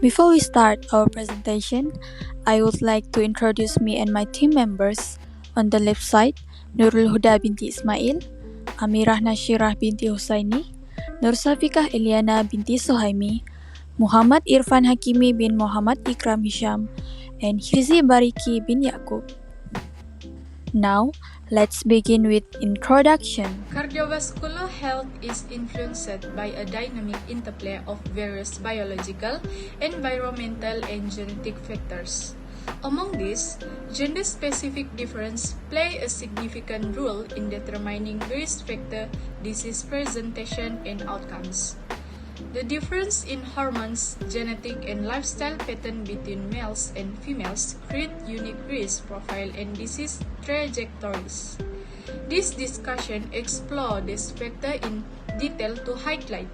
Before we start our presentation, I would like to introduce me and my team members. On the left side, Nurul Huda binti Ismail, Amirah Nashirah binti Husaini, Nur Safikah Eliana binti Sohaimi, Muhammad Irfan Hakimi bin Muhammad Ikram Hisham, and Hirzi Bariki bin Yaqub. Now, let's begin with introduction. Cardiovascular health is influenced by a dynamic interplay of various biological, environmental, and genetic factors. Among these, gender-specific differences play a significant role in determining risk factor, disease presentation, and outcomes. The difference in hormones, genetic, and lifestyle pattern between males and females create unique risk profile and disease trajectories. This discussion explores this factor in detail to highlight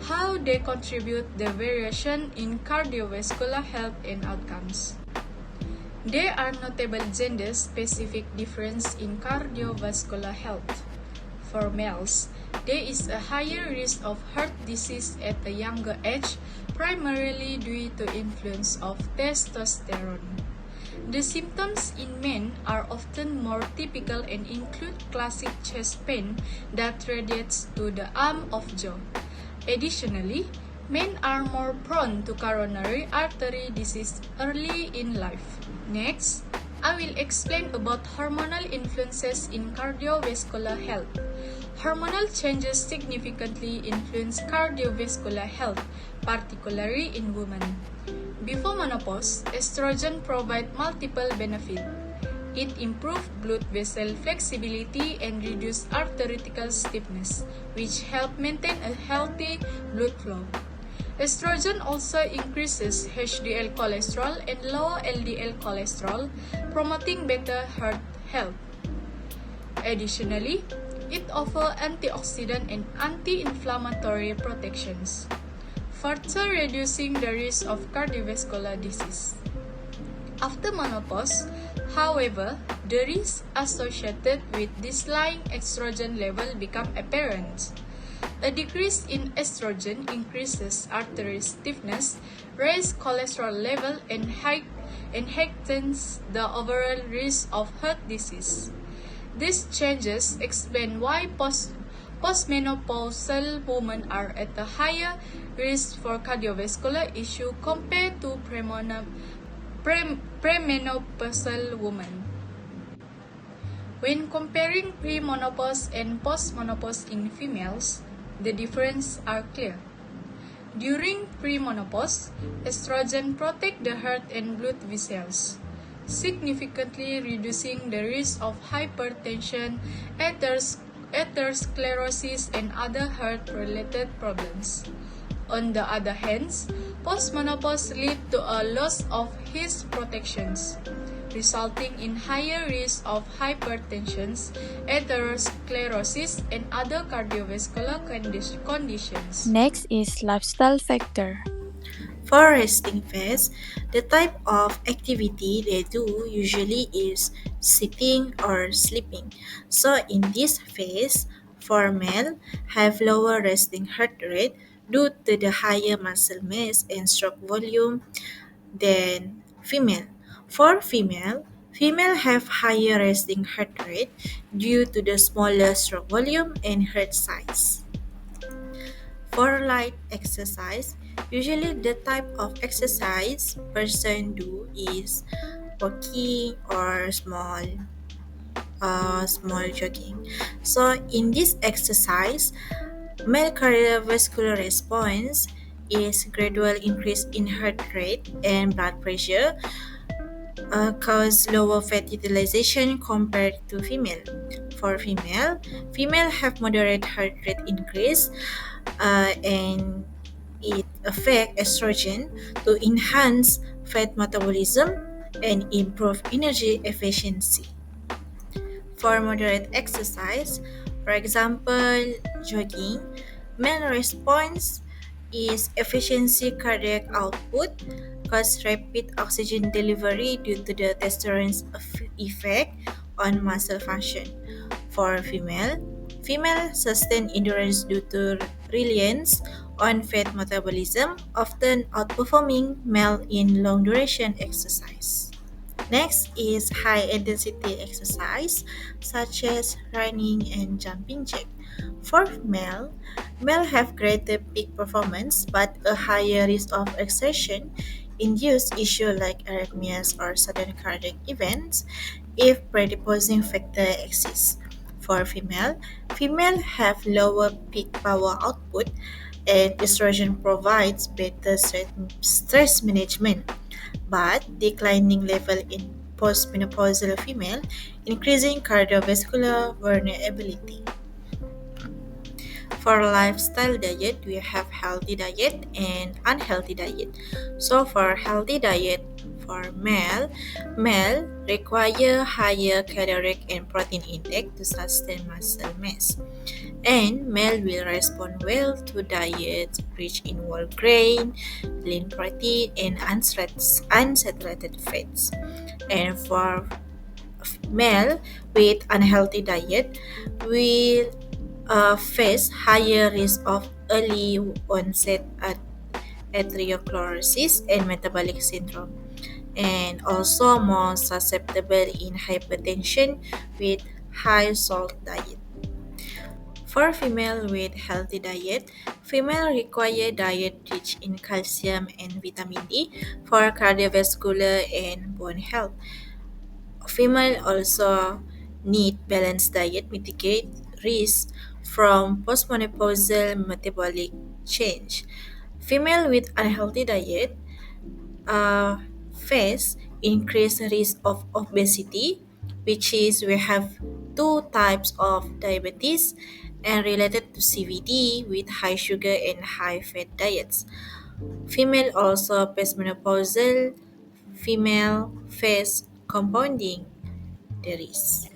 how they contribute the variation in cardiovascular health and outcomes. There are notable gender-specific differences in cardiovascular health. For males, there is a higher risk of heart disease at a younger age, primarily due to influence of testosterone. The symptoms in men are often more typical and include classic chest pain that radiates to the arm of jaw. Additionally, men are more prone to coronary artery disease early in life. Next, I will explain about hormonal influences in cardiovascular health. Hormonal changes significantly influence cardiovascular health, particularly in women. Before menopause, estrogen provides multiple benefits. It improves blood vessel flexibility and reduces arterial stiffness, which help maintain a healthy blood flow. Estrogen also increases HDL cholesterol and lower LDL cholesterol, promoting better heart health. Additionally, it offers antioxidant and anti-inflammatory protections, further reducing the risk of cardiovascular disease. After menopause, however, the risks associated with declining estrogen level become apparent. A decrease in estrogen increases artery stiffness, raises cholesterol level, and heightens the overall risk of heart disease. These changes explain why postmenopausal women are at a higher risk for cardiovascular issues compared to premenopausal women. When comparing premenopause and postmenopause in females, the differences are clear. During premenopause, estrogen protects the heart and blood vessels, significantly reducing the risk of hypertension, atherosclerosis, and other heart-related problems. On the other hand, postmenopause leads to a loss of these protections, resulting in higher risk of hypertension, atherosclerosis, and other cardiovascular conditions. Next is lifestyle factor. For resting phase, the type of activity they do usually is sitting or sleeping. So in this phase, for male have lower resting heart rate due to the higher muscle mass and stroke volume than female. For female have higher resting heart rate due to the smaller stroke volume and heart size. For light exercise, usually the type of exercise person do is walking or small jogging. So in this exercise, male cardiovascular response is gradual increase in heart rate and blood pressure, cause lower fat utilization compared to female. For female have moderate heart rate increase, and it affect estrogen to enhance fat metabolism and improve energy efficiency. For moderate exercise, for example, jogging, main response is efficiency cardiac output, cause rapid oxygen delivery due to the testosterone's effect on muscle function. For female sustain endurance due to reliance on fat metabolism, often outperforming male in long duration exercise. Next is high intensity exercise such as running and jumping jack. For male have greater peak performance but a higher risk of exertion induced issue like arrhythmias or sudden cardiac events if predisposing factor exists. For female have lower peak power output and estrogen provides better stress management but declining level in postmenopausal female, increasing cardiovascular vulnerability. For lifestyle diet, we have healthy diet and unhealthy diet. So for healthy diet, for male require higher caloric and protein intake to sustain muscle mass. And male will respond well to diets rich in whole grain, lean protein, and unsaturated fats. And for male with unhealthy diet, will face higher risk of early onset atherosclerosis and metabolic syndrome, and also more susceptible in hypertension with high salt diet. For female with healthy diet, female require diet rich in calcium and vitamin D for cardiovascular and bone health. Female also need balanced diet mitigate risk from postmenopausal metabolic change. Female with unhealthy diet uh, face increased risk of obesity, which is we have two types of diabetes and related to CVD with high sugar and high fat diets. Female also postmenopausal female face compounding the risk.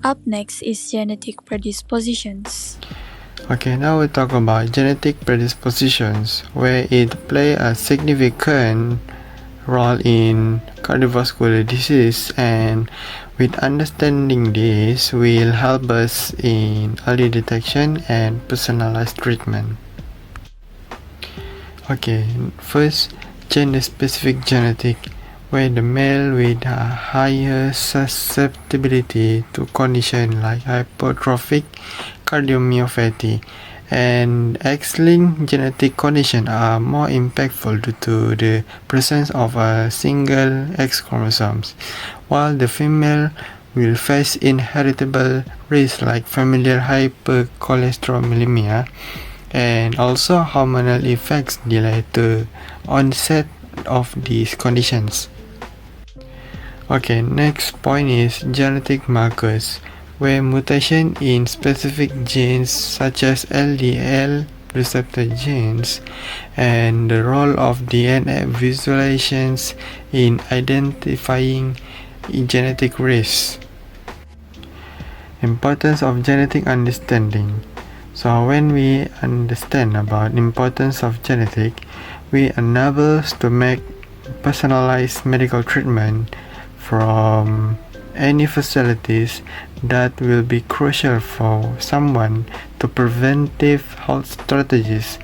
Up next is genetic predispositions. Okay, now we talk about genetic predispositions, where it play a significant role in cardiovascular disease, and with understanding this will help us in early detection and personalized treatment. Okay, first, gender-specific genetic, where the male with a higher susceptibility to conditions like hypertrophic cardiomyopathy and X-linked genetic conditions are more impactful due to the presence of a single X chromosomes, while the female will face inheritable risks like familial hypercholesterolemia and also hormonal effects delay the onset of these conditions. Okay, next point is genetic markers, where mutation in specific genes such as LDL receptor genes and the role of DNA visualizations in identifying genetic risks. Importance of genetic understanding. So when we understand about importance of genetic, we enable us to make personalized medical treatment from any facilities that will be crucial for someone to preventive health strategies.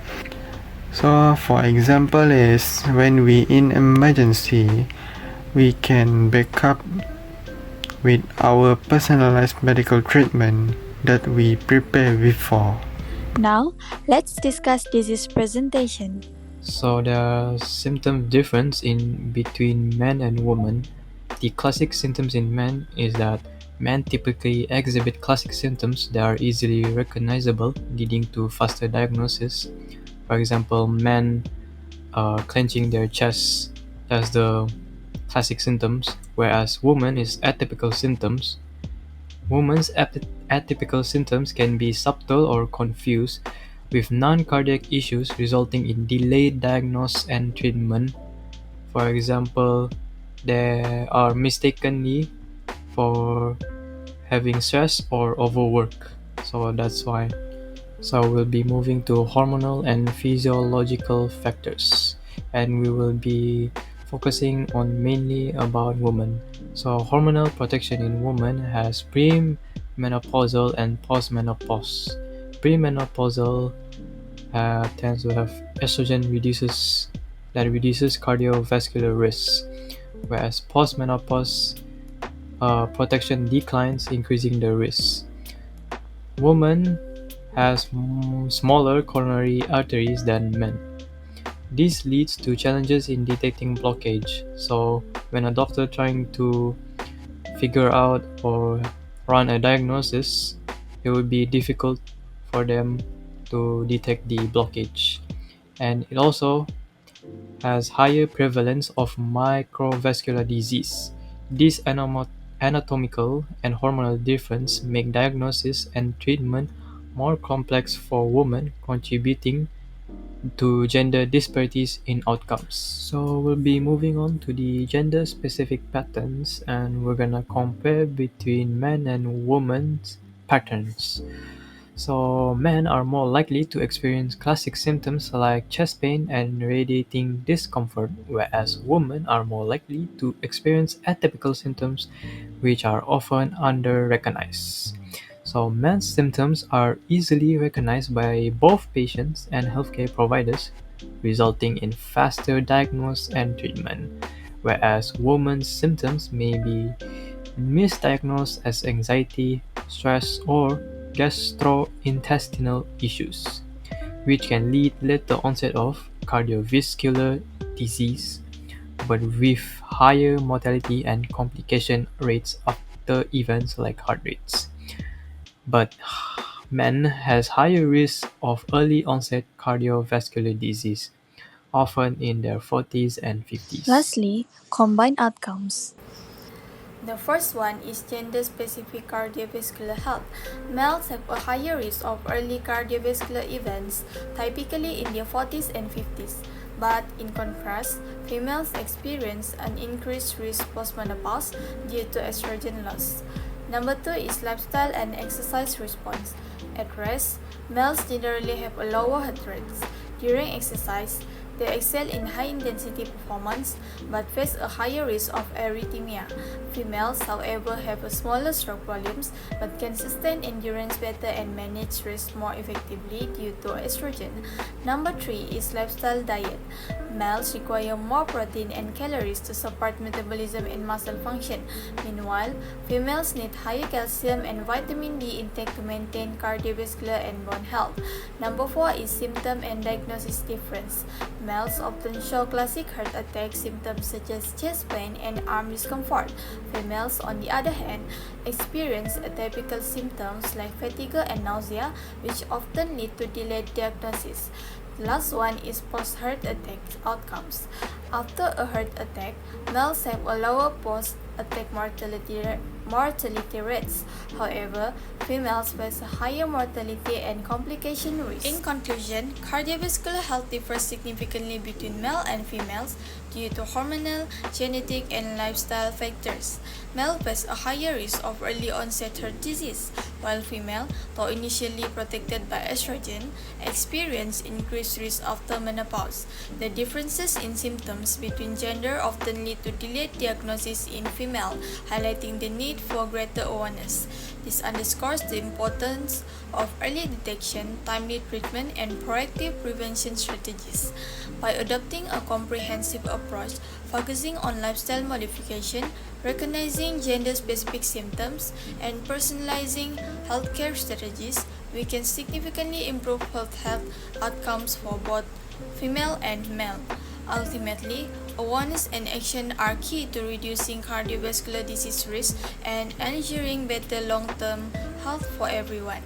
So for example is when we in emergency, we can back up with our personalized medical treatment that we prepare before. Now, let's discuss disease presentation. So the symptom difference in between men and women. The classic symptoms in men is that men typically exhibit classic symptoms that are easily recognizable, leading to faster diagnosis. For example, men clenching their chests as the classic symptoms, whereas women is atypical symptoms. Women's atypical symptoms can be subtle or confused, with non-cardiac issues resulting in delayed diagnosis and treatment. For example, they are mistakenly for having stress or overwork. So that's why. So we'll be moving to hormonal and physiological factors, and we will be focusing on mainly about women. So hormonal protection in women has premenopausal and postmenopause. Premenopausal tends to have estrogen reduces cardiovascular risks, whereas postmenopause protection declines, increasing the risk. Women has smaller coronary arteries than men. This leads to challenges in detecting blockage. So, when a doctor trying to figure out or run a diagnosis, it would be difficult for them to detect the blockage. And it also has higher prevalence of microvascular disease. This anatomical and hormonal difference make diagnosis and treatment more complex for women, contributing to gender disparities in outcomes. So we'll be moving on to the gender specific patterns, and we're gonna compare between men and women's patterns. So men are more likely to experience classic symptoms like chest pain and radiating discomfort, whereas women are more likely to experience atypical symptoms which are often under-recognized. So men's symptoms are easily recognized by both patients and healthcare providers, resulting in faster diagnosis and treatment, whereas women's symptoms may be misdiagnosed as anxiety, stress, or gastrointestinal issues, which can lead later onset of cardiovascular disease, but with higher mortality and complication rates after events like heart rates. But men has higher risk of early onset cardiovascular disease, often in their 40s and 50s. Lastly, combined outcomes. The first one is gender-specific cardiovascular health. Males have a higher risk of early cardiovascular events, typically in their 40s and 50s. But in contrast, females experience an increased risk postmenopause due to estrogen loss. Number two is lifestyle and exercise response. At rest, males generally have a lower heart rate. During exercise, they excel in high-intensity performance but face a higher risk of arrhythmia. Females, however, have a smaller stroke volumes but can sustain endurance better and manage risk more effectively due to estrogen. Number 3 is lifestyle diet. Males require more protein and calories to support metabolism and muscle function. Meanwhile, females need higher calcium and vitamin D intake to maintain cardiovascular and bone health. Number 4 is symptom and diagnosis difference. Males often show classic heart attack symptoms such as chest pain and arm discomfort. Females, on the other hand, experience atypical symptoms like fatigue and nausea, which often lead to delayed diagnosis. The last one is post-heart attack outcomes. After a heart attack, males have a lower post-attack mortality rates. However, females face a higher mortality and complication risk. In conclusion, cardiovascular health differs significantly between male and females due to hormonal, genetic, and lifestyle factors. Male face a higher risk of early onset heart disease, while female, though initially protected by estrogen, experience increased risk after menopause. The differences in symptoms between gender often lead to delayed diagnosis in female, highlighting the need for greater awareness. This underscores the importance of early detection, timely treatment, and proactive prevention strategies. By adopting a comprehensive approach, focusing on lifestyle modification, recognizing gender-specific symptoms, and personalizing healthcare strategies, we can significantly improve health outcomes for both female and male. Ultimately, awareness and action are key to reducing cardiovascular disease risk and ensuring better long-term health for everyone.